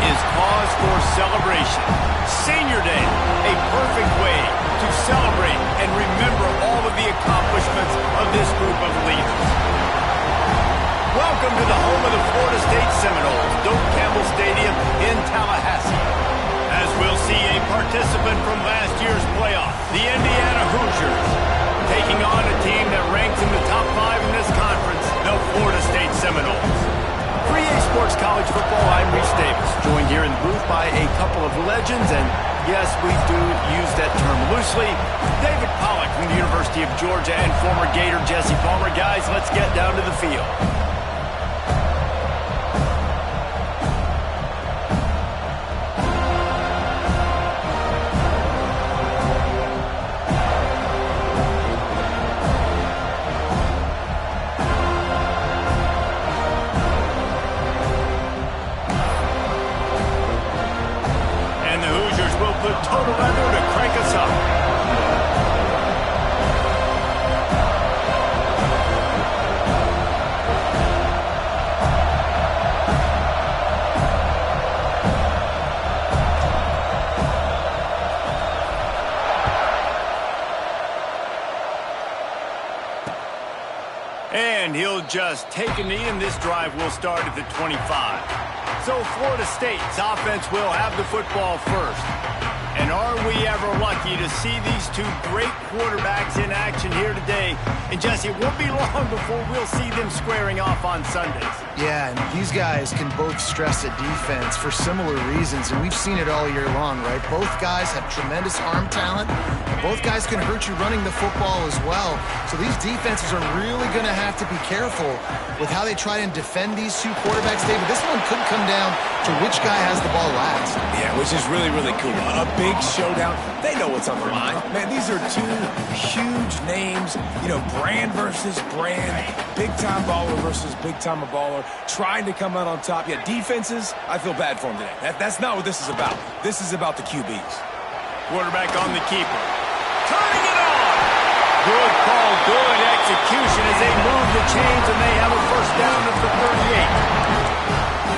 is cause for celebration. Senior Day, a perfect way to celebrate and remember all of the accomplishments of this group of leaders. Welcome to the home of the Florida State Seminoles, Doak Campbell Stadium in Tallahassee. As we'll see a participant from last year's playoff, the Indiana Hoosiers, taking on a team that ranks in the top 5 in this conference, the Florida State Seminoles. For EA Sports College Football, I'm Reese Davis, joined here in the booth by a couple of legends, and yes, we do use that term loosely. David Pollack from the University of Georgia and former Gator Jesse Palmer. Guys, let's get down to the field. Total weather to crank us up. And he'll just take a knee, and this drive will start at the 25. So Florida State's offense will have the football first. And are we ever lucky to see these two great quarterbacks in action here today? And Jesse, it won't be long before we'll see them squaring off on Sundays. Yeah, and these guys can both stress a defense for similar reasons, and we've seen it all year long, right? Both guys have tremendous arm talent, and both guys can hurt you running the football as well. So these defenses are really going to have to be careful with how they try and defend these two quarterbacks. David, this one could come down to which guy has the ball last. Yeah, which is really, really cool. A big showdown. They know what's on their mind. Man, these are two huge names, you know, brand versus brand, big-time baller versus big-time baller, trying to come out on top. Yeah, defenses, I feel bad for them today. That's not what this is about. This is about the QBs. Quarterback on the keeper. Turning it on! Good call, good execution as they move the chains, and they have a first down at the 38.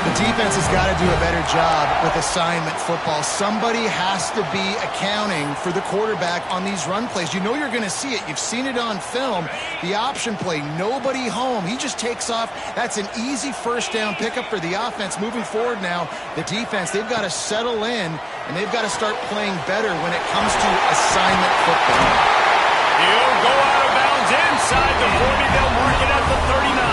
The defense has got to do a better job with assignment football. Somebody has to be accounting for the quarterback on these run plays. You know you're going to see it. You've seen it on film. The option play, nobody home. He just takes off. That's an easy first down pickup for the offense. Moving forward now, the defense, they've got to settle in, and they've got to start playing better when it comes to assignment football. He'll go out of bounds inside the 40. They'll mark it at the 39.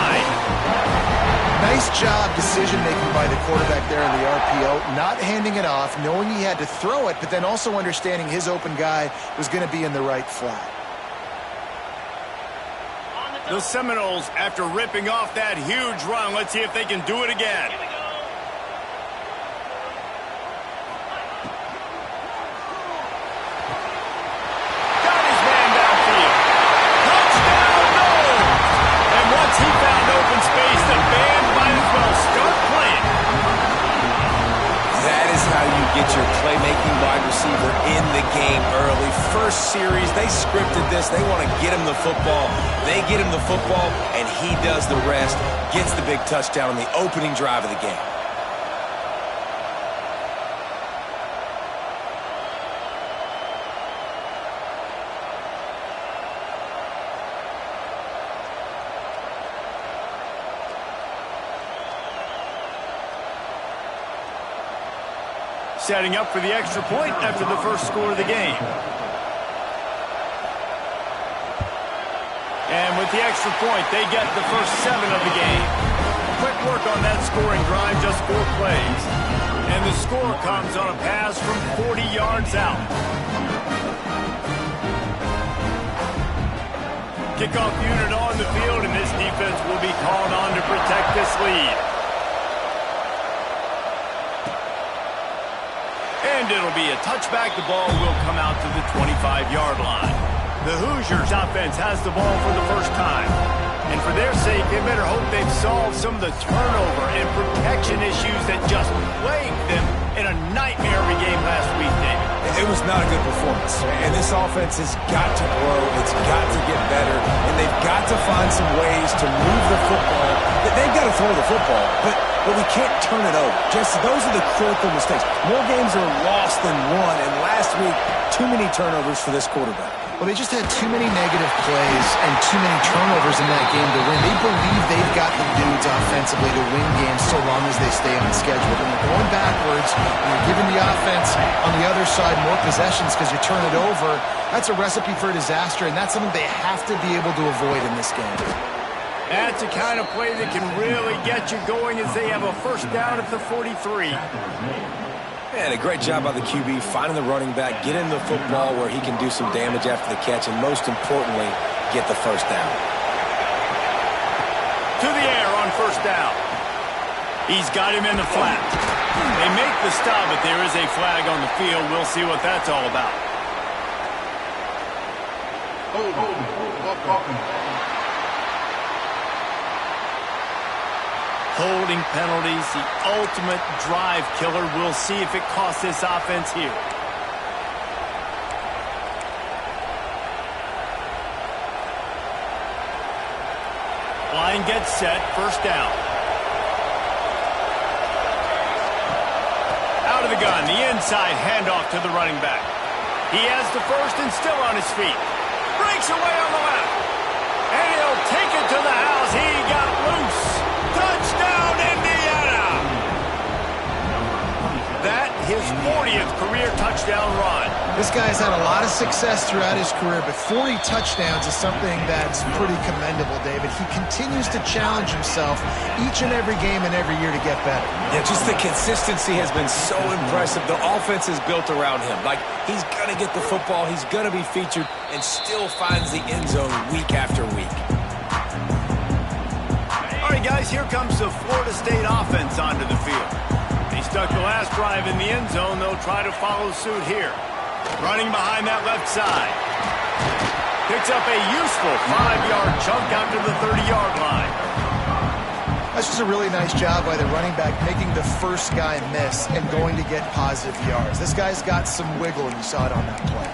Nice job decision-making by the quarterback there in the RPO, not handing it off, knowing he had to throw it, but then also understanding his open guy was going to be in the right flat. The Seminoles, after ripping off that huge run, let's see if they can do it again. Got his man downfield. Touchdown, no! And once he found open space, the band might as well start playing. That is how you get your playmaking wide receiver in the game early. First series, they scripted this. They want to get him the football. They get him the football, and he does the rest. Gets the big touchdown on the opening drive of the game. Setting up for the extra point after the first score of the game. And with the extra point, they get the first 7 of the game. Quick work on that scoring drive, just 4 plays. And the score comes on a pass from 40 yards out. Kickoff unit on the field, and this defense will be called on to protect this lead. And it'll be a touchback. The ball will come out to the 25-yard line. The Hoosiers offense has the ball for the first time. And for their sake, they better hope they've solved some of the turnover and protection issues that just plagued them in a nightmare every game last week, David. It was not a good performance, and this offense has got to grow. It's got to get better, and they've got to find some ways to move the football. They've got to throw the football, but we can't turn it over. Just those are the critical mistakes. More games are lost than won, and last week, too many turnovers for this quarterback. Well, they just had too many negative plays and too many turnovers in that game to win. They believe they've got the dudes offensively to win games so long as they stay on schedule. When you're going backwards, and you're giving the offense on the other side more possessions because you turn it over, that's a recipe for disaster, and that's something they have to be able to avoid in this game. That's the kind of play that can really get you going as they have a first down at the 43. And a great job by the QB finding the running back, getting the football where he can do some damage after the catch, and most importantly, get the first down. To the air on first down. He's got him in the flat. They make the stop, but there is a flag on the field. We'll see what that's all about. Holding penalties, the ultimate drive killer. We'll see if it costs this offense here. Line gets set, first down. Out of the gun, the inside handoff to the running back. He has the first and still on his feet. Breaks away on the left. And he'll take it to the house. He got loose. Touchdown, Indiana! That his 40th career touchdown run. This guy has had a lot of success throughout his career, but 40 touchdowns is something that's pretty commendable, David. He continues to challenge himself each and every game and every year to get better. Yeah, just the consistency has been so impressive. The offense is built around him. Like, he's going to get the football, he's going to be featured, and still finds the end zone week after week. All right, guys, here comes the Florida State offense onto the field. They stuck the last drive in the end zone. They'll try to follow suit here. Running behind that left side. Picks up a useful 5-yard chunk out to the 30-yard line. That's just a really nice job by the running back, making the first guy miss and going to get positive yards. This guy's got some wiggle, and you saw it on that play.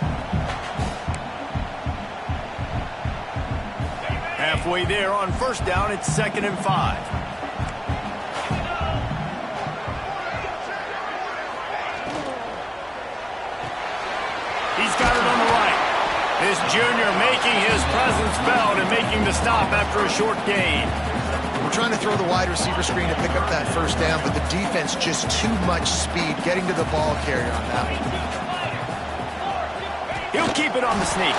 Halfway there on first down, it's 2nd and 5. He's got it on the right. This junior making his presence felt and making the stop after a short gain. We're trying to throw the wide receiver screen to pick up that first down, but the defense just too much speed getting to the ball carrier on that one. He'll keep it on the sneak.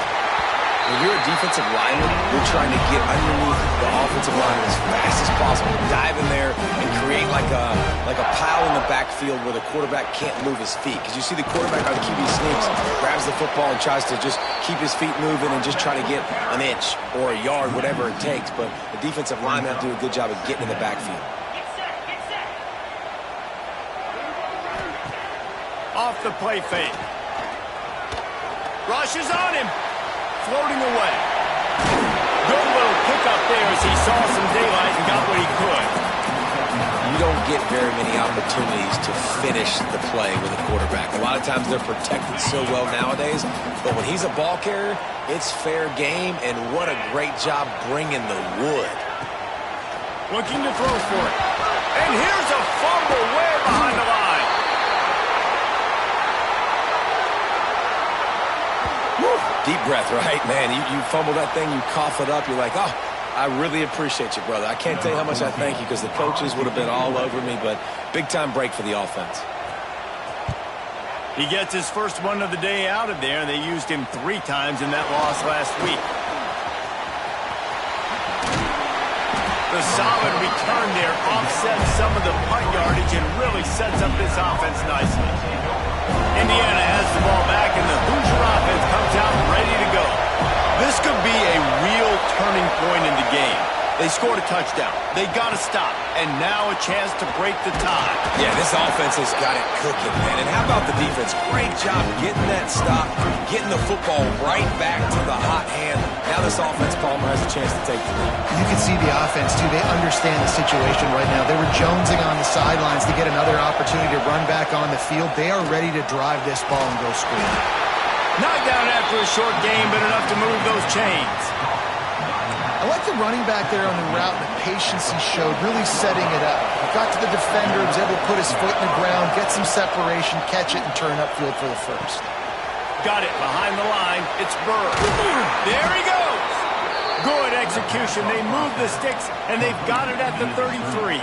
When you're a defensive lineman, you're trying to get underneath the offensive line as fast as possible, dive in there and create like a pile in the backfield where the quarterback can't move his feet. Because you see the quarterback on QB sneaks, grabs the football and tries to just keep his feet moving and just try to get an inch or a yard, whatever it takes. But the defensive linemen have to do a good job of getting in the backfield. Off the play fake. Rushes on him. Floating away. Good little pickup there as he saw some daylight and got what he could. You don't get very many opportunities to finish the play with a quarterback. A lot of times they're protected so well nowadays, but when he's a ball carrier, it's fair game, and what a great job bringing the wood. Looking to throw for it. And here's a fumble way behind the line. Deep breath, right? Man, you fumble that thing, you cough it up, you're like, oh, I really appreciate you, brother. I can't tell you how much I thank you because the coaches would have been all over me, but big-time break for the offense. He gets his first one of the day out of there, and they used him 3 times in that loss last week. The solid return there offsets some of the punt yardage and really sets up this offense nicely. Indiana has the ball back, and the Hoosier offense comes out ready to go. This could be a real turning point in the game. They scored a touchdown. They got to stop. And now a chance to break the tie. Yeah, this offense has got it cooking, man. And how about the defense? Great job getting that stop, getting the football right back to the hot hand. Now this offense, Palmer, has a chance to take the lead. You can see the offense, too. They understand the situation right now. They were jonesing on the sidelines to get another opportunity to run back on the field. They are ready to drive this ball and go score. Knocked down after a short game, but enough to move those chains. I like the running back there on the route, the patience he showed, really setting it up. He got to the defender, was able to put his foot in the ground, get some separation, catch it, and turn upfield for the first. Got it behind the line. It's Burr. There he goes. Good execution. They move the sticks, and they've got it at the 33.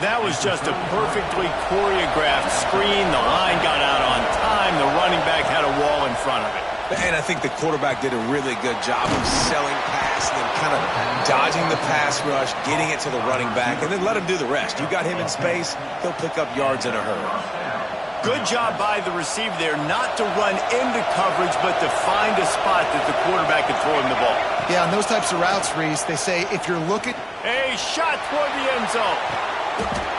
That was just a perfectly choreographed screen. The line got out on time. The running back had a wall in front of it. And I think the quarterback did a really good job of selling past and then kind of dodging the pass rush, getting it to the running back, and then let him do the rest. You got him in space, he'll pick up yards in a hurry. Good job by the receiver there not to run into coverage, but to find a spot that the quarterback could throw him the ball. Yeah, on those types of routes, Reese, they say if you're looking... A shot toward the end zone.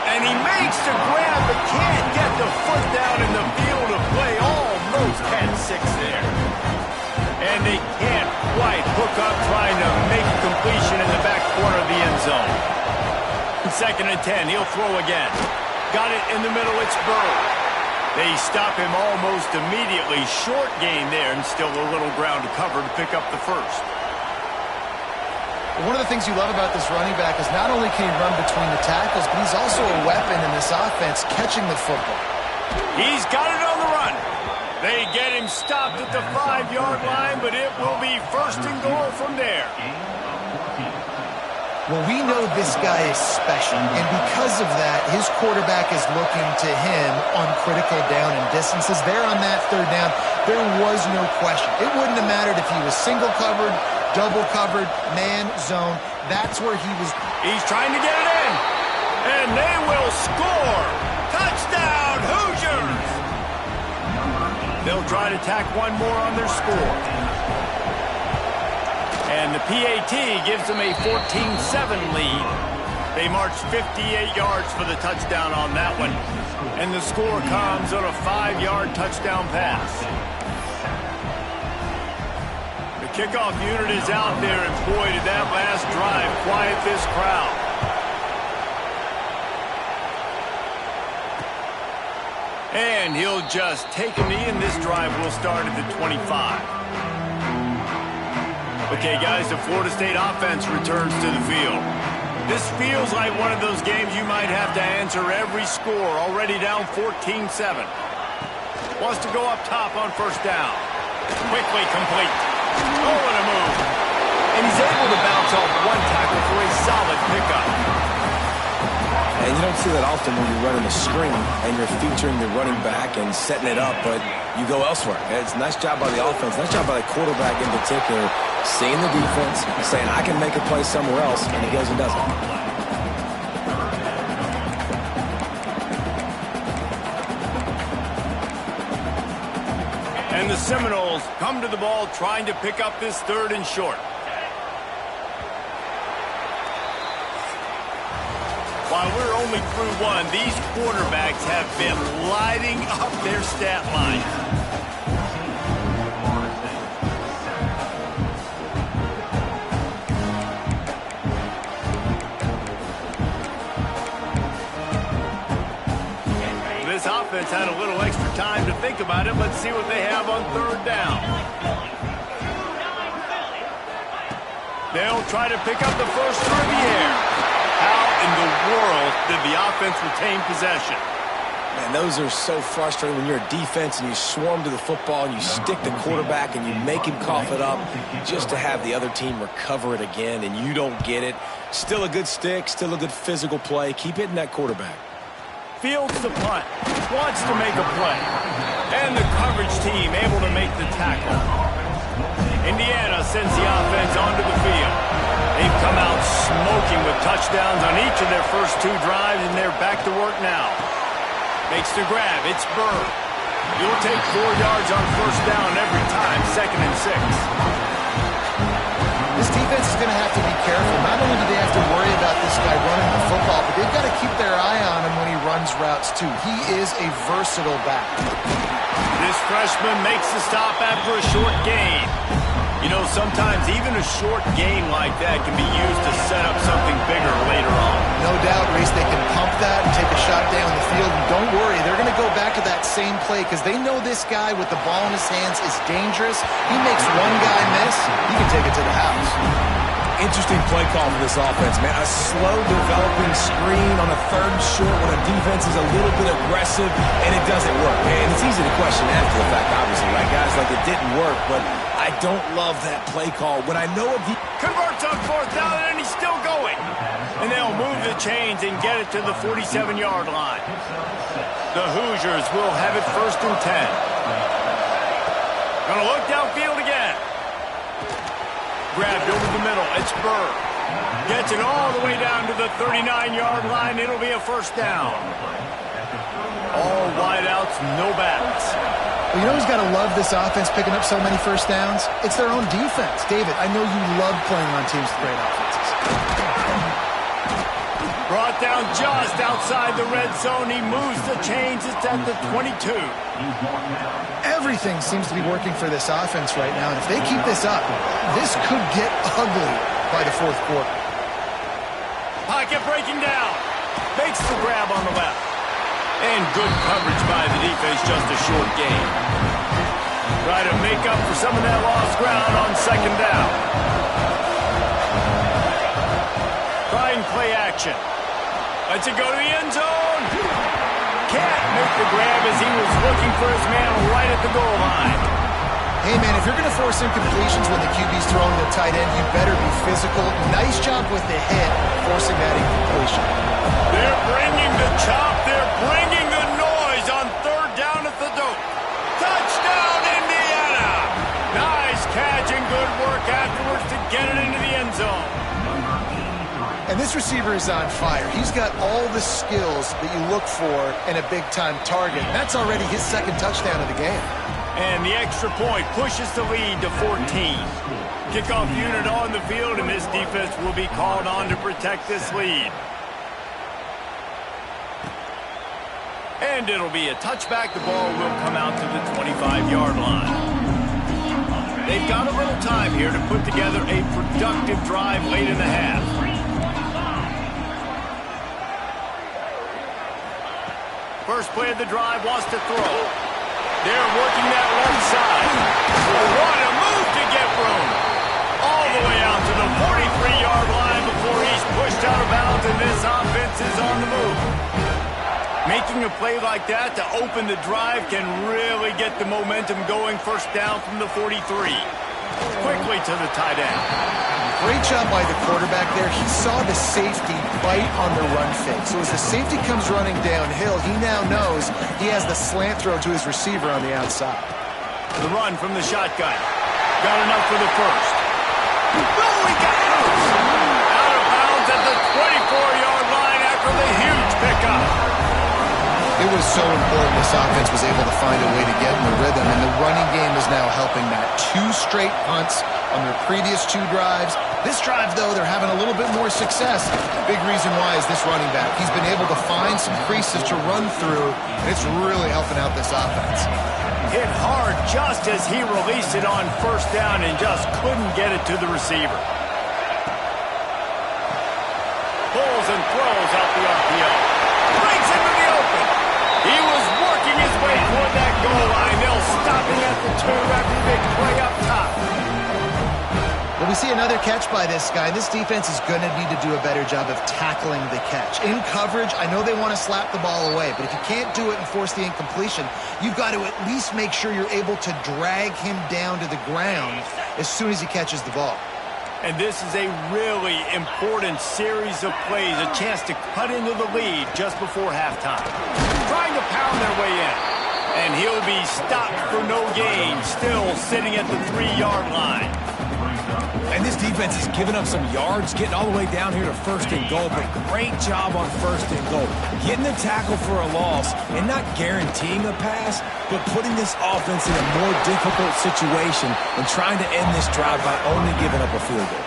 And he makes the grab, but can't get the foot down in the field of play. Almost had 6 there. And they can't quite hook up trying to make a completion in the back corner of the end zone. 2nd and 10, he'll throw again. Got it in the middle, it's Burr. They stop him almost immediately. Short gain there, and still a little ground to cover to pick up the first. One of the things you love about this running back is not only can he run between the tackles, but he's also a weapon in this offense, catching the football. He's got it on the run. They get him stopped at the 5-yard line, but it will be 1st and goal from there. Well, we know this guy is special, and because of that, his quarterback is looking to him on critical down and distances. There on that 3rd down, there was no question. It wouldn't have mattered if he was single covered, double covered, man, zone. That's where he was. He's trying to get it in, and they will score. Touchdown, Hoosiers! They'll try to tack one more on their score. And the PAT gives them a 14-7 lead. They march 58 yards for the touchdown on that one. And the score comes on a 5-yard touchdown pass. The kickoff unit is out there, and boy, did that last drive quiet this crowd. And he'll just take a knee, and this drive will start at the 25. Okay, guys, the Florida State offense returns to the field. This feels like one of those games you might have to answer every score. Already down 14-7. Wants to go up top on 1st down. Quickly complete. Oh, and a move. And he's able to bounce off one tackle for a solid pickup. And you don't see that often when you're running a screen and you're featuring the running back and setting it up, but you go elsewhere. It's a nice job by the offense, nice job by the quarterback in particular, seeing the defense, saying, I can make a play somewhere else, and he goes and does it. And the Seminoles come to the ball trying to pick up this 3rd and short. While we're only through one, these quarterbacks have been lighting up their stat line. This offense had a little extra time to think about it. Let's see what they have on 3rd down. They'll try to pick up the first through the air. How in the world did the offense retain possession? Man, those are so frustrating when you're a defense and you swarm to the football and you stick the quarterback and you make him cough it up just to have the other team recover it again and you don't get it. Still a good stick, still a good physical play. Keep hitting that quarterback. Fields the punt, wants to make a play. And the coverage team able to make the tackle. Indiana sends the offense onto the field. They've come out smoking with touchdowns on each of their first 2 drives, and they're back to work now. Makes the grab. It's Burr. You'll take 4 yards on 1st down every time, 2nd and 6. This defense is going to have to be careful. Not only do they have to worry about this guy running the football, but they've got to keep their eye on him when he runs routes, too. He is a versatile back. This freshman makes the stop after a short gain. You know, sometimes even a short gain like that can be used to set up something bigger later on. No doubt, Reese, they can pump that and take a shot down the field. And don't worry, they're going to go back to that same play because they know this guy with the ball in his hands is dangerous. He makes one guy miss, he can take it to the house. Interesting play call for this offense, man. A slow developing screen on a third and short when a defense is a little bit aggressive and it doesn't work. And it's easy to question after the fact, obviously, right, guys? Like it didn't work, but I don't love that play call. When I know of the converts on fourth down and he's still going. And they'll move the chains and get it to the 47-yard line. The Hoosiers will have it 1st and 10. Gonna look downfield again. Grabbed over the middle. It's Burr. Gets it all the way down to the 39-yard line. It'll be a 1st down. All wideouts, no backs. Well, you know who's got to love this offense picking up so many 1st downs? It's their own defense. David, I know you love playing on teams with great offenses. Brought down just outside the red zone. He moves the chains. It's at the 22. Everything seems to be working for this offense right now, and if they keep this up, this could get ugly by the 4th quarter. Pocket breaking down. Makes the grab on the left. And good coverage by the defense, just a short gain. Try to make up for some of that lost ground on 2nd down. Trying play action. Lets it go to the end zone. Can't make the grab as he was looking for his man right at the goal line. Hey, man, if you're going to force incompletions when the QB's throwing the tight end, you better be physical. Nice job with the hit, forcing that incompletion. They're bringing the chop. They're bringing the noise on 3rd down at the dope. Touchdown, Indiana! Nice catch and good work afterwards to get it into the end zone. And this receiver is on fire. He's got all the skills that you look for in a big-time target. That's already his 2nd touchdown of the game. And the extra point pushes the lead to 14. Kickoff unit on the field, and this defense will be called on to protect this lead. And it'll be a touchback. The ball will come out to the 25-yard line. They've got a little time here to put together a productive drive late in the half. First play of the drive, wants to throw. They're working that left side. What a move to get room. All the way out to the 43-yard line before he's pushed out of bounds, and this offense is on the move. Making a play like that to open the drive can really get the momentum going. 1st down from the 43. Quickly to the tight end. Great job by the quarterback there. He saw the safety bite on the run fake. So as the safety comes running downhill, he now knows he has the slant throw to his receiver on the outside. The run from the shotgun. Got enough for the 1st. Oh, he got loose. Out of bounds at the 24-yard line after the huge pickup. It was so important this offense was able to find a way to get in the rhythm, and the running game is now helping that. 2 straight punts on their previous 2 drives. This drive, though, they're having a little bit more success. Big reason why is this running back. He's been able to find some creases to run through, and it's really helping out this offense. Hit hard just as he released it on 1st down and just couldn't get it to the receiver. Pulls and throws out the RPO. Breaks into the open. He was working his way toward that goal line. They'll stop him at the 2 after the big play up top. Well, we see another catch by this guy. This defense is going to need to do a better job of tackling the catch. In coverage, I know they want to slap the ball away, but if you can't do it and force the incompletion, you've got to at least make sure you're able to drag him down to the ground as soon as he catches the ball. And this is a really important series of plays, a chance to cut into the lead just before halftime. Trying to pound their way in. And he'll be stopped for no gain, still sitting at the 3-yard line. And this defense has given up some yards, getting all the way down here to 1st and goal, but great job on 1st and goal. Getting the tackle for a loss and not guaranteeing a pass, but putting this offense in a more difficult situation and trying to end this drive by only giving up a field goal.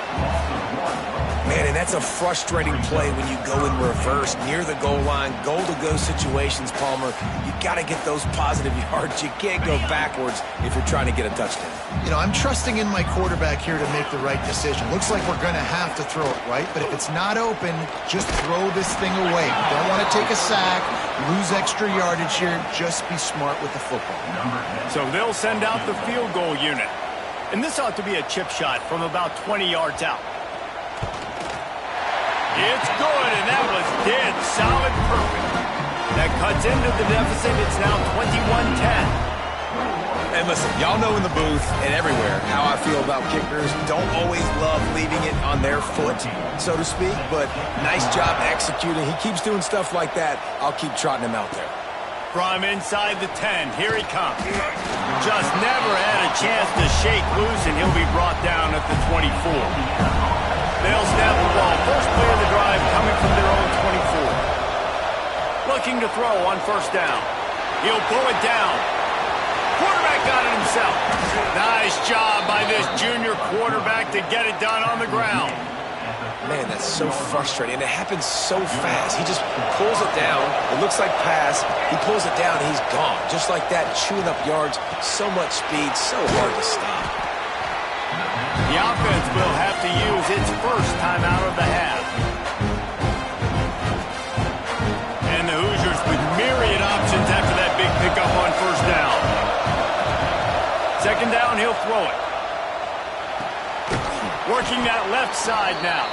Man, and that's a frustrating play when you go in reverse near the goal line, goal-to-go situations, Palmer. You got to get those positive yards. You can't go backwards if you're trying to get a touchdown. You know, I'm trusting in my quarterback here to make the right decision. Looks like we're going to have to throw it, right? But if it's not open, just throw this thing away. Don't want to take a sack, lose extra yardage here. Just be smart with the football. So they'll send out the field goal unit. And this ought to be a chip shot from about 20 yards out. It's good, and that was dead solid perfect. That cuts into the deficit. It's now 21-10. And listen, y'all know in the booth and everywhere how I feel about kickers. Don't always love leaving it on their foot, so to speak, but nice job executing. He keeps doing stuff like that. I'll keep trotting him out there. From inside the 10, here he comes. Just never had a chance to shake loose, and he'll be brought down at the 24. They'll snap the ball. First play of the drive coming from their own 24. Looking to throw on 1st down. He'll pull it down. Quarterback got it himself. Nice job by this junior quarterback to get it done on the ground. Man, that's so frustrating. And it happens so fast. He just pulls it down. It looks like pass. He pulls it down, and he's gone. Just like that, chewing up yards. So much speed, so hard to stop. The offense will have to use its first timeout of the half. And the Hoosiers with myriad options after that big pickup on 1st down. 2nd down, he'll throw it. Working that left side now.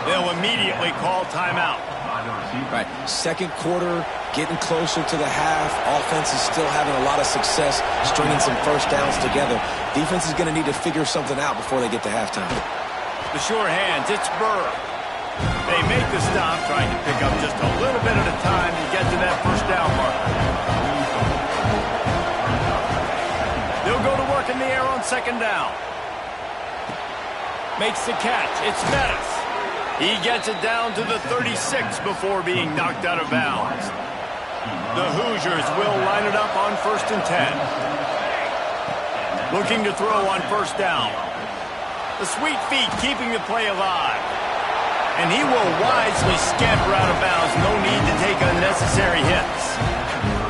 They'll immediately call timeout. Right, 2nd quarter, getting closer to the half. Offense is still having a lot of success stringing some 1st downs together. Defense is going to need to figure something out before they get to halftime. The sure hands, it's Burr. They make the stop, trying to pick up just a little bit at a time to get to that 1st down mark. They'll go to work in the air on 2nd down. Makes the catch. It's Metis. He gets it down to the 36 before being knocked out of bounds. The Hoosiers will line it up on 1st and 10. Looking to throw on 1st down. The sweet feet keeping the play alive. And he will wisely scamper out of bounds. No need to take unnecessary hits.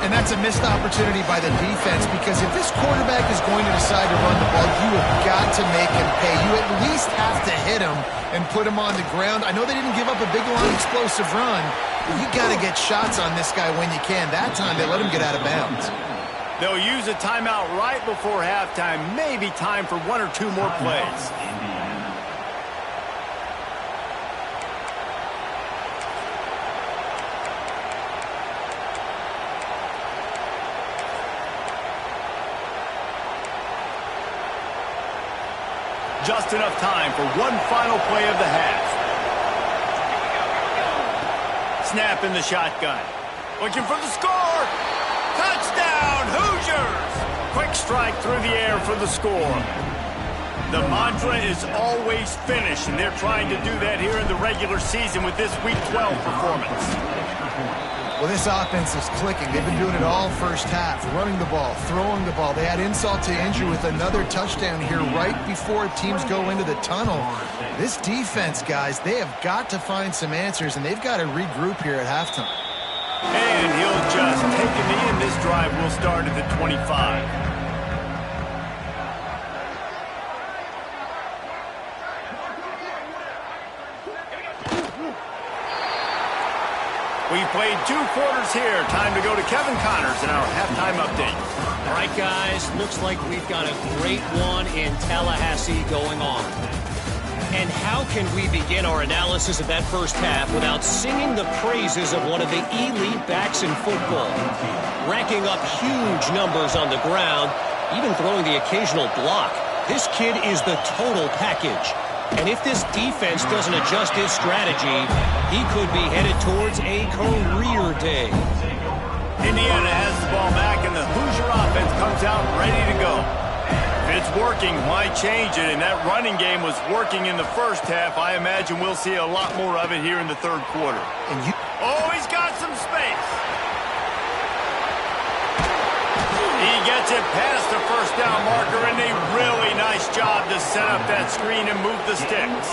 And that's a missed opportunity by the defense, because if this quarterback is going to decide to run the ball, you have got to make him pay. You at least have to hit him and put him on the ground. I know they didn't give up a big, long, explosive run, but you got to get shots on this guy when you can. That time, they let him get out of bounds. They'll use a timeout right before halftime. Maybe time for 1 or 2 more plays. Just enough time for one final play of the half. Snap in the shotgun. Looking for the score. Touchdown, Hoosiers! Quick strike through the air for the score. The mantra is always finish, and they're trying to do that here in the regular season with this Week 12 performance. Well, this offense is clicking. They've been doing it all 1st half, running the ball, throwing the ball. They had insult to injury with another touchdown here right before teams go into the tunnel. This defense, guys, they have got to find some answers, and they've got to regroup here at halftime. And he'll just take a knee, and this drive will start at the 25. We've played 2 quarters here. Time to go to Kevin Connors in our halftime update. All right, guys, looks like we've got a great one in Tallahassee going on. And how can we begin our analysis of that 1st half without singing the praises of one of the elite backs in football? Racking up huge numbers on the ground, even throwing the occasional block. This kid is the total package. And if this defense doesn't adjust his strategy, he could be headed towards a career day. Indiana has the ball back, and the Hoosier offense comes out ready to go. If it's working, why change it? And that running game was working in the first half. I imagine we'll see a lot more of it here in the third quarter. Oh, he's got some space. He gets it past the first down marker, and a really nice job to set up that screen and move the sticks.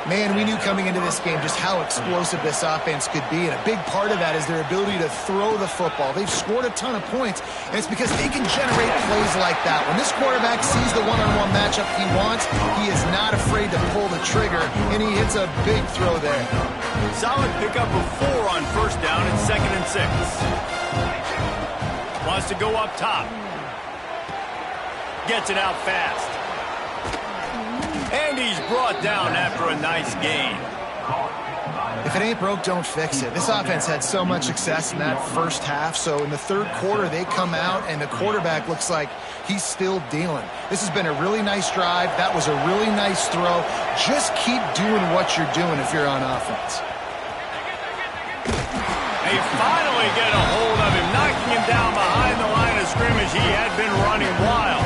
Man, we knew coming into this game just how explosive this offense could be, and a big part of that is their ability to throw the football. They've scored a ton of points, and it's because they can generate plays like that. When this quarterback sees the one-on-one matchup he wants, he is not afraid to pull the trigger, and he hits a big throw there. Solid pickup of 4 on first down and 2nd and 6. Wants to go up top. Gets it out fast. And he's brought down after a nice gain. If it ain't broke, don't fix it. This offense had so much success in that first half, so in the third quarter they come out and the quarterback looks like he's still dealing. This has been a really nice drive. That was a really nice throw. Just keep doing what you're doing if you're on offense. They finally get a hold of him, knocking him down behind the line of scrimmage. He had been running wild.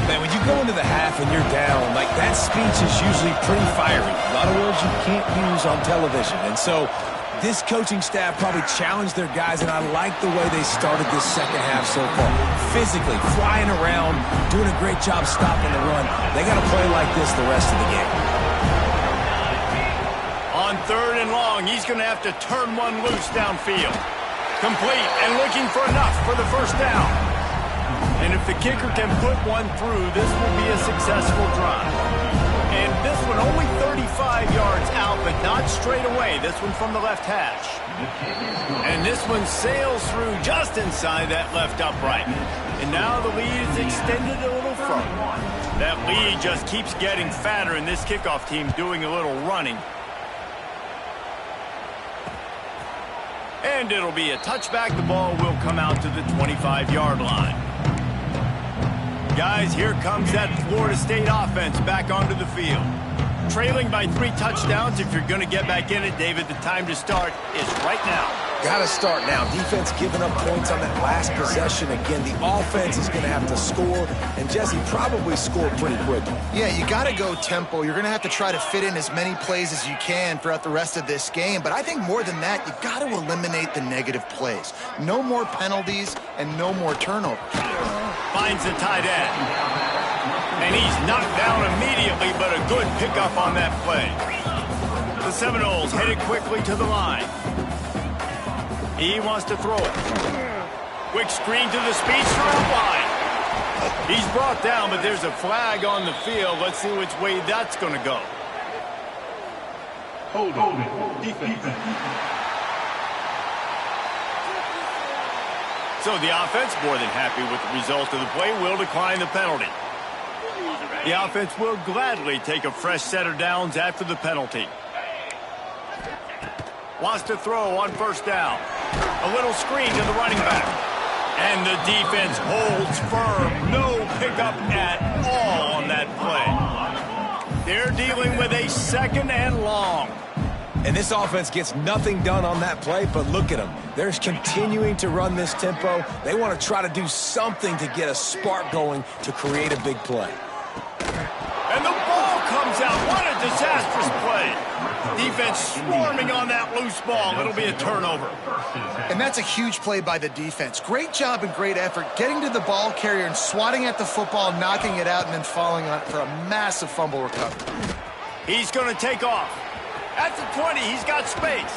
Man, when you go into the half and you're down, like that speech is usually pretty fiery. A lot of words you can't use on television. And so this coaching staff probably challenged their guys, and I like the way they started this second half so far. Physically, flying around, doing a great job stopping the run. They got to play like this the rest of the game. On 3rd and long, he's going to have to turn one loose downfield. Complete and looking for enough for the first down. And if the kicker can put one through, this will be a successful drive. And this one only 35 yards out, but not straight away. This one from the left hash. And this one sails through just inside that left upright. And now the lead is extended a little further. That lead just keeps getting fatter, and this kickoff team doing a little running. And it'll be a touchback. The ball will come out to the 25-yard line. Guys, here comes that Florida State offense back onto the field. Trailing by 3 touchdowns. If you're going to get back in it, David, the time to start is right now. Got to start now. Defense giving up points on that last possession. Again, the offense is going to have to score, and Jesse probably scored pretty quickly. Yeah, you got to go tempo. You're going to have to try to fit in as many plays as you can throughout the rest of this game. But I think more than that, you've got to eliminate the negative plays. No more penalties and no more turnovers. Finds the tight end. And he's knocked down immediately, but a good pickup on that play. The Seminoles headed quickly to the line. He wants to throw it. Quick screen to the speedster out wide. He's brought down, but there's a flag on the field. Let's see which way that's going to go. Hold it. Defense. So the offense, more than happy with the result of the play, will decline the penalty. The offense will gladly take a fresh set of downs after the penalty. Wants to throw on first down. A little screen to the running back. And the defense holds firm. No pickup at all on that play. They're dealing with a 2nd and long. And this offense gets nothing done on that play, but look at them. They're continuing to run this tempo. They want to try to do something to get a spark going to create a big play. And the ball comes out. What a disastrous play. Defense swarming on that loose ball. It'll be a turnover. And that's a huge play by the defense. Great job and great effort getting to the ball carrier and swatting at the football, knocking it out, and then falling on it for a massive fumble recovery. He's going to take off. At the 20, he's got space.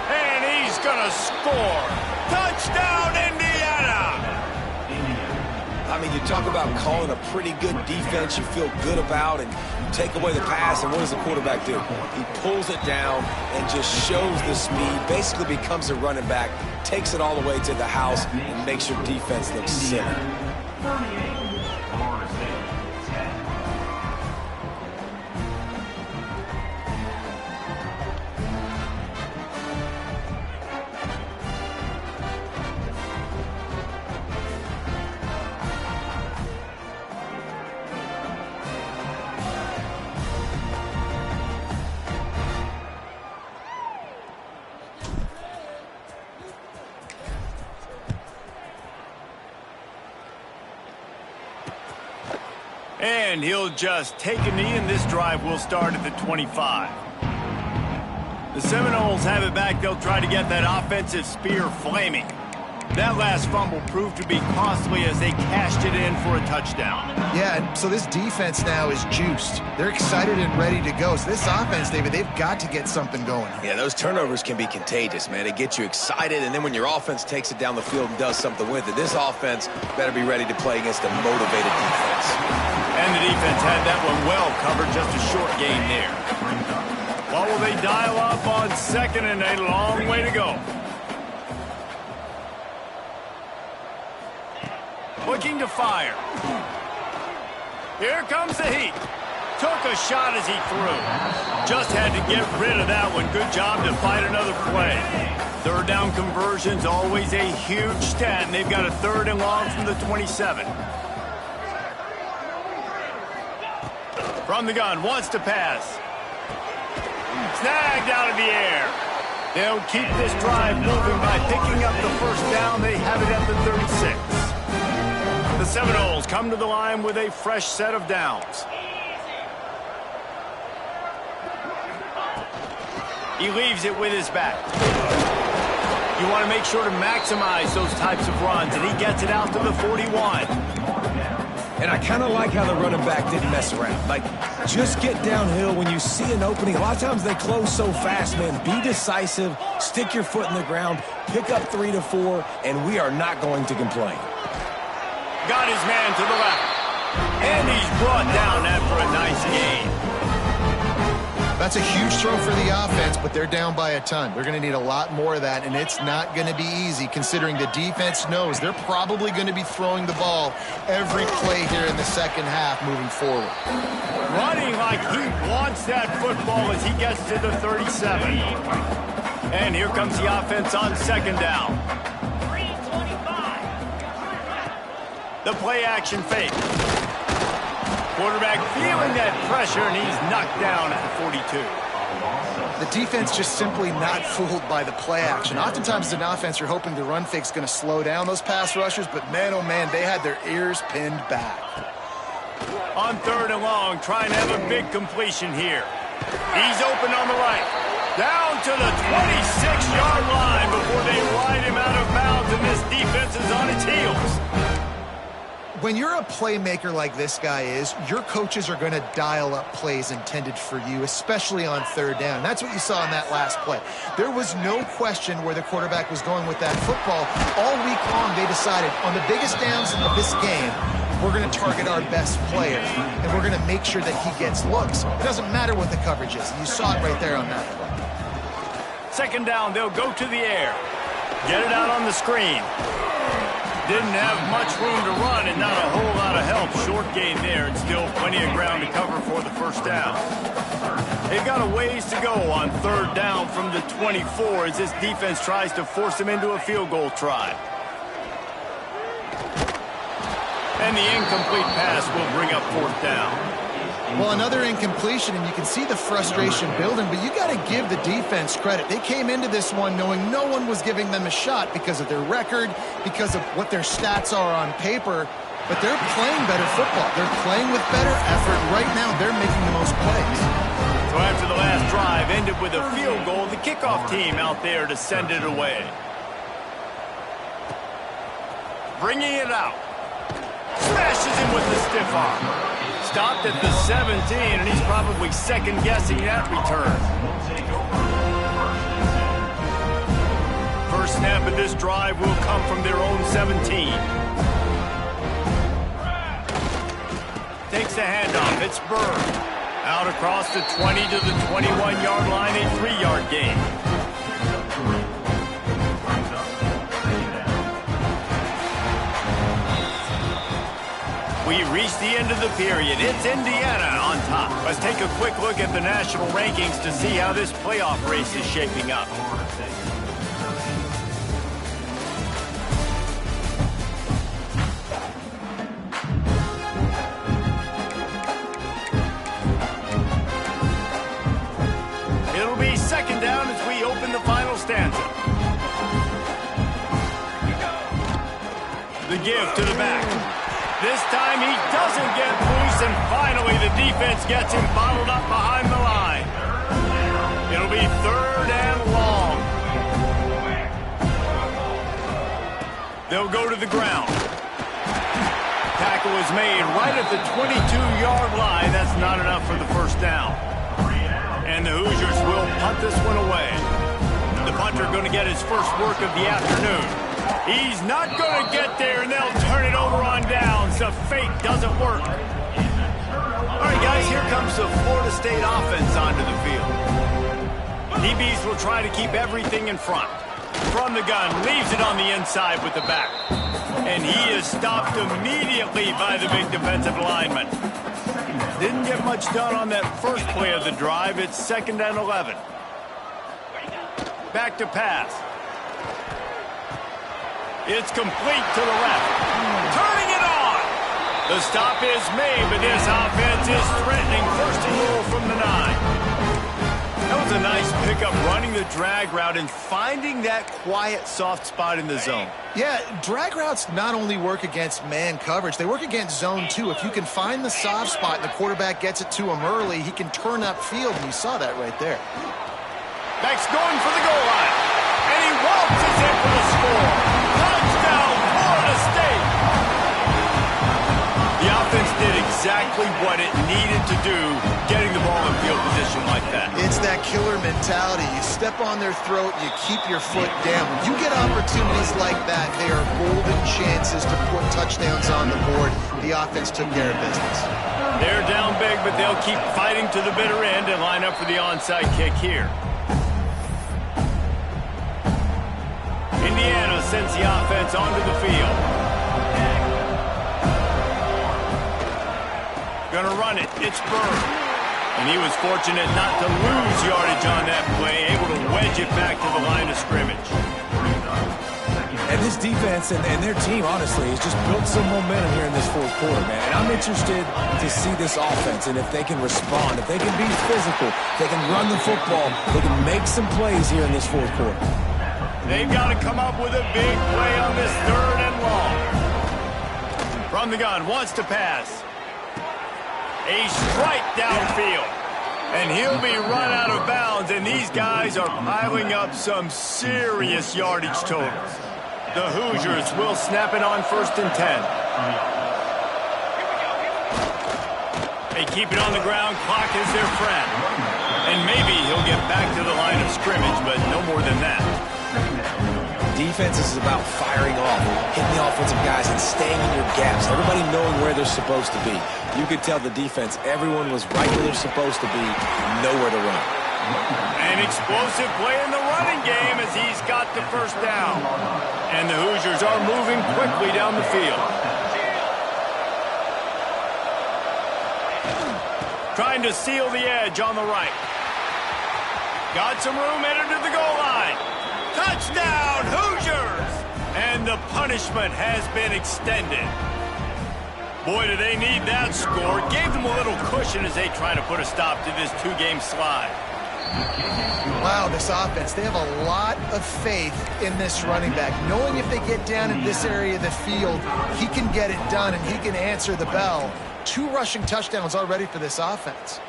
And he's going to score. Touchdown, Indiana! I mean, you talk about calling a pretty good defense you feel good about, and you take away the pass, and what does the quarterback do? He pulls it down and just shows the speed, basically becomes a running back, takes it all the way to the house, and makes your defense look silly. And he'll just take a knee, and this drive will start at the 25. The Seminoles have it back. They'll try to get that offensive spear flaming. That last fumble proved to be costly as they cashed it in for a touchdown. Yeah, so this defense now is juiced. They're excited and ready to go. So this offense, David, they've got to get something going. Yeah, those turnovers can be contagious, man. They get you excited, and then when your offense takes it down the field and does something with it, this offense better be ready to play against a motivated defense. And the defense had that one well covered, just a short gain there. What will they dial up on second and a long way to go? Looking to fire. Here comes the heat. Took a shot as he threw. Just had to get rid of that one. Good job to fight another play. Third down conversion's always a huge stat, and they've got a 3rd and long from the 27. From the gun, wants to pass. Snagged out of the air. They'll keep this drive moving by picking up the first down. They have it at the 36. The Seminoles come to the line with a fresh set of downs. He leaves it with his back. You want to make sure to maximize those types of runs, and he gets it out to the 41. And I kind of like how the running back didn't mess around. Like, just get downhill when you see an opening. A lot of times they close so fast, man. Be decisive, stick your foot in the ground, pick up 3 to 4, and we are not going to complain. Got his man to the left. And he's brought down after a nice gain. That's a huge throw for the offense, but they're down by a ton. They're going to need a lot more of that, and it's not going to be easy considering the defense knows they're probably going to be throwing the ball every play here in the second half moving forward. Running like he wants that football as he gets to the 37. And here comes the offense on second down. The play action fake. Quarterback feeling that pressure, and he's knocked down at the 42. The defense just simply not fooled by the play action. Oftentimes as an offense, you're hoping the run fake's going to slow down those pass rushers, but man, oh man, they had their ears pinned back. On 3rd and long, trying to have a big completion here. He's open on the right. Down to the 26-yard line before they ride him out of bounds, and this defense is on its heels. When you're a playmaker like this guy is, your coaches are going to dial up plays intended for you, especially on 3rd down. That's what you saw in that last play. There was no question where the quarterback was going with that football. All week long, they decided on the biggest downs in this game, we're going to target our best player, and we're going to make sure that he gets looks. It doesn't matter what the coverage is. You saw it right there on that play. 2nd down, they'll go to the air. Get it out on the screen. Didn't have much room to run and not a whole lot of help. Short gain there and still plenty of ground to cover for the 1st down. They've got a ways to go on 3rd down from the 24 as this defense tries to force them into a field goal try. And the incomplete pass will bring up 4th down. Well, another incompletion, and you can see the frustration building, but you got to give the defense credit. They came into this one knowing no one was giving them a shot because of their record, because of what their stats are on paper, but they're playing better football. They're playing with better effort. Right now, they're making the most plays. So after the last drive ended with a field goal, the kickoff team out there to send it away. Bringing it out. Smashes him with the stiff arm. Stopped at the 17, and he's probably second-guessing that return. First snap of this drive will come from their own 17. Takes the handoff. It's Bird. Out across the 20 to the 21-yard line, a 3-yard gain. We reach the end of the period. It's Indiana on top. Let's take a quick look at the national rankings to see how this playoff race is shaping up. It'll be 2nd down as we open the final stanza. The give to the back. This time he doesn't get loose, and finally the defense gets him bottled up behind the line. It'll be 3rd and long. They'll go to the ground. Tackle is made right at the 22-yard line. That's not enough for the first down. And the Hoosiers will punt this one away. The punter going to get his first work of the afternoon. He's not going to get there, and they'll turn it over on downs. The fake doesn't work. All right, guys, here comes the Florida State offense onto the field. DBs will try to keep everything in front. From the gun, leaves it on the inside with the back. And he is stopped immediately by the big defensive lineman. Didn't get much done on that first play of the drive. It's 2nd and 11. Back to pass. It's complete to the left. Turning it on. The stop is made, but this offense is threatening. 1st and goal from the 9. That was a nice pickup, running the drag route and finding that quiet, soft spot in the zone. Yeah, drag routes not only work against man coverage, they work against zone too. If you can find the soft spot and the quarterback gets it to him early, he can turn upfield, and you saw that right there. Beck's going for the goal line, and he waltzes in for the score. Touchdown, Florida State! The offense did exactly what it needed to do, getting the ball in field position like that. It's that killer mentality. You step on their throat, you keep your foot down. When you get opportunities like that, they are golden chances to put touchdowns on the board. The offense took care of business. They're down big, but they'll keep fighting to the bitter end and line up for the onside kick here. Indiana sends the offense onto the field. Gonna run it. It's Bird. And he was fortunate not to lose yardage on that play, able to wedge it back to the line of scrimmage. And this defense and their team, honestly, has just built some momentum here in this 4th quarter, man. And I'm interested to see this offense and if they can respond, if they can be physical, they can run the football, they can make some plays here in this 4th quarter. They've got to come up with a big play on this 3rd and long. From the gun, wants to pass. A strike downfield, and he'll be run out of bounds, and these guys are piling up some serious yardage totals. The Hoosiers will snap it on 1st and 10. They keep it on the ground, clock is their friend. And maybe he'll get back to the line of scrimmage, but no more than that. Defense is about firing off, hitting the offensive guys and staying in your gaps. Everybody knowing where they're supposed to be. You could tell the defense, everyone was right where they're supposed to be, nowhere to run. An explosive play in the running game as he's got the first down. And the Hoosiers are moving quickly down the field. Trying to seal the edge on the right. Got some room, headed to the goal line. Touchdown, Hoosiers! And the punishment has been extended. Boy, do they need that score. Gave them a little cushion as they try to put a stop to this 2-game slide. Wow, this offense, they have a lot of faith in this running back. Knowing if they get down in this area of the field, he can get it done and he can answer the bell. 2 rushing touchdowns already for this offense.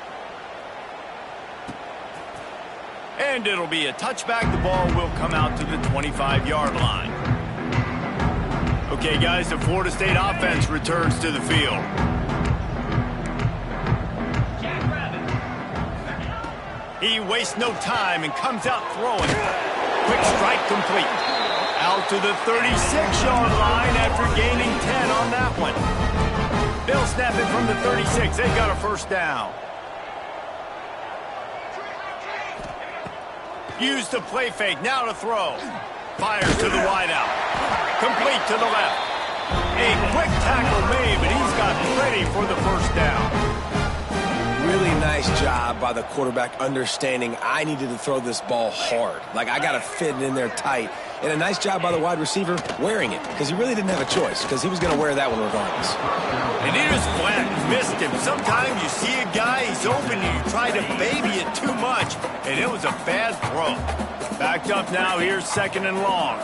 And it'll be a touchback. The ball will come out to the 25-yard line. Okay, guys, the Florida State offense returns to the field. He wastes no time and comes out throwing. Quick strike complete. Out to the 36-yard line after gaining 10 on that one. They'll snap it from the 36. They've got a first down. Use the play fake, now to throw. Fires to the wideout. Complete to the left. A quick tackle made, but he's got plenty for the first down. Really nice job by the quarterback understanding I needed to throw this ball hard. Like, I got to fit it in there tight. And a nice job by the wide receiver wearing it, because he really didn't have a choice, because he was going to wear that one regardless. And he just flat missed him. Sometimes you see a guy, he's open, and you try to baby it too much, and it was a bad throw. Backed up now, here's 2nd and long.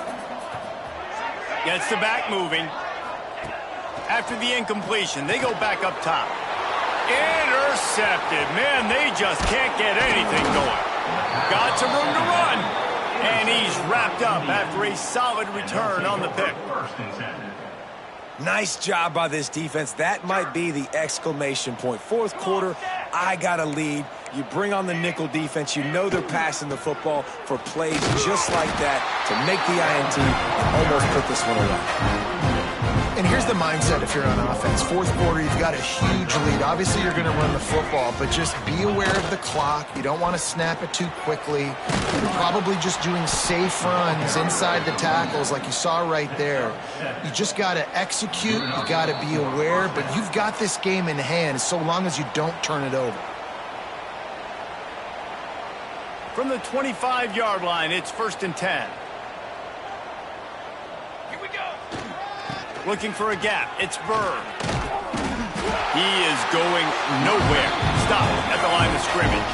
Gets the back moving. After the incompletion, they go back up top. Intercepted. Man, they just can't get anything going. Got some room to run. And he's wrapped up after a solid return on the pick. Nice job by this defense. That might be the exclamation point. Fourth quarter, I got a lead. You bring on the nickel defense. You know they're passing the football for plays just like that to make the INT and almost put this one away. And here's the mindset if you're on offense. Fourth quarter, you've got a huge lead. Obviously, you're going to run the football, but just be aware of the clock. You don't want to snap it too quickly. You're probably just doing safe runs inside the tackles like you saw right there. You just got to execute. You got to be aware, but you've got this game in hand so long as you don't turn it over. From the 25-yard line, it's 1st and 10. Looking for a gap. It's Bird. He is going nowhere. Stop at the line of scrimmage.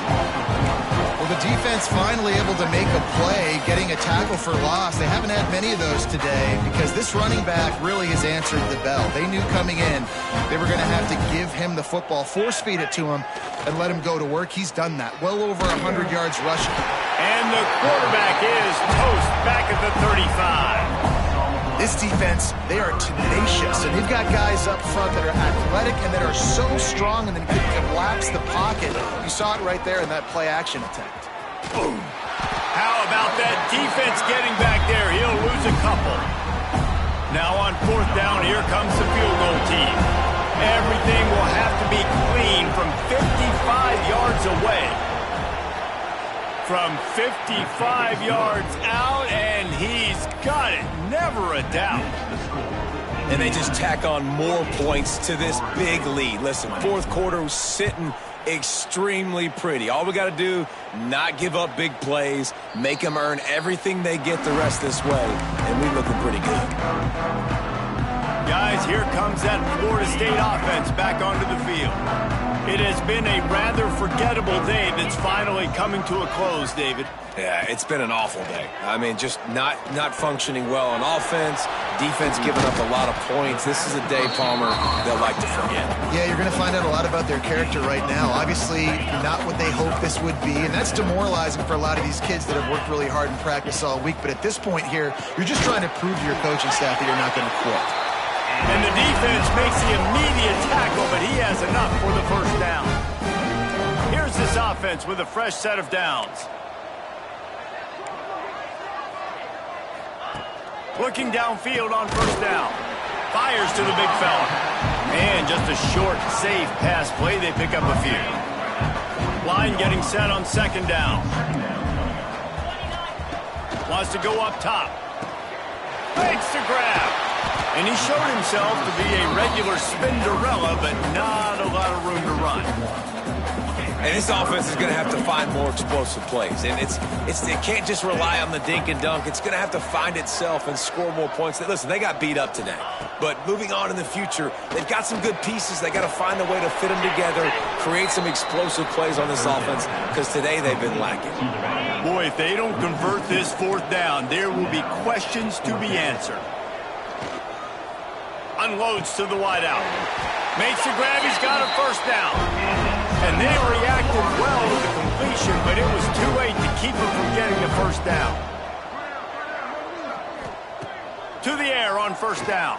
Well, the defense finally able to make a play, getting a tackle for loss. They haven't had many of those today because this running back really has answered the bell. They knew coming in they were going to have to give him the football, force feed it to him, and let him go to work. He's done that. Well over 100 yards rushing. And the quarterback is toast back at the 35. This defense, they are tenacious, and they've got guys up front that are athletic and that are so strong and then can collapse the pocket. You saw it right there in that play-action attempt. Boom. How about that defense getting back there? He'll lose a couple. Now on 4th down, here comes the field goal team. Everything will have to be clean from 55 yards away. From 55 yards out, and he's got it. Never a doubt. And they just tack on more points to this big lead. Listen, fourth quarter was sitting extremely pretty. All we got to do, not give up big plays, make them earn everything they get the rest this way, and we're looking pretty good. Guys, here comes that Florida State offense back onto the field. It has been a rather forgettable day that's finally coming to a close, David. Yeah, it's been an awful day. I mean, just not functioning well on offense, defense giving up a lot of points. This is a day, Palmer, they'll like to forget. Yeah, you're going to find out a lot about their character right now. Obviously, not what they hoped this would be, and that's demoralizing for a lot of these kids that have worked really hard in practice all week. But at this point here, you're just trying to prove to your coaching staff that you're not going to quit. And the defense makes the immediate tackle, but he has enough for the 1st down. Here's this offense with a fresh set of downs. Looking downfield on 1st down. Fires to the big fella. And just a short, safe pass play. They pick up a few. Line getting set on 2nd down. Wants to go up top. Makes the grab. And he showed himself to be a regular Spinderella, but not a lot of room to run. And this offense is going to have to find more explosive plays. And it can't just rely on the dink and dunk. It's going to have to find itself and score more points. Listen, they got beat up today. But moving on in the future, they've got some good pieces. They got to find a way to fit them together, create some explosive plays on this offense, because today they've been lacking. Boy, if they don't convert this 4th down, there will be questions to be answered. Unloads to the wideout. Makes the grab. He's got a 1st down. And they reacted well to the completion, but it was too late to keep him from getting the 1st down. To the air on 1st down.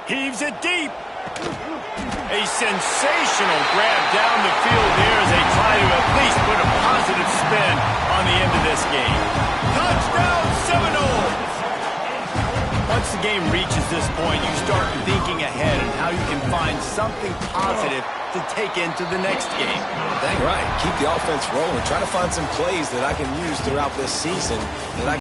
Heaves it deep. A sensational grab down the field there as they try to at least put a positive spin on the end of this game. Touchdown Seminoles! Once the game reaches this point, you start thinking ahead on how you can find something positive to take into the next game. Dang right. Keep the offense rolling. Try to find some plays that I can use throughout this season that I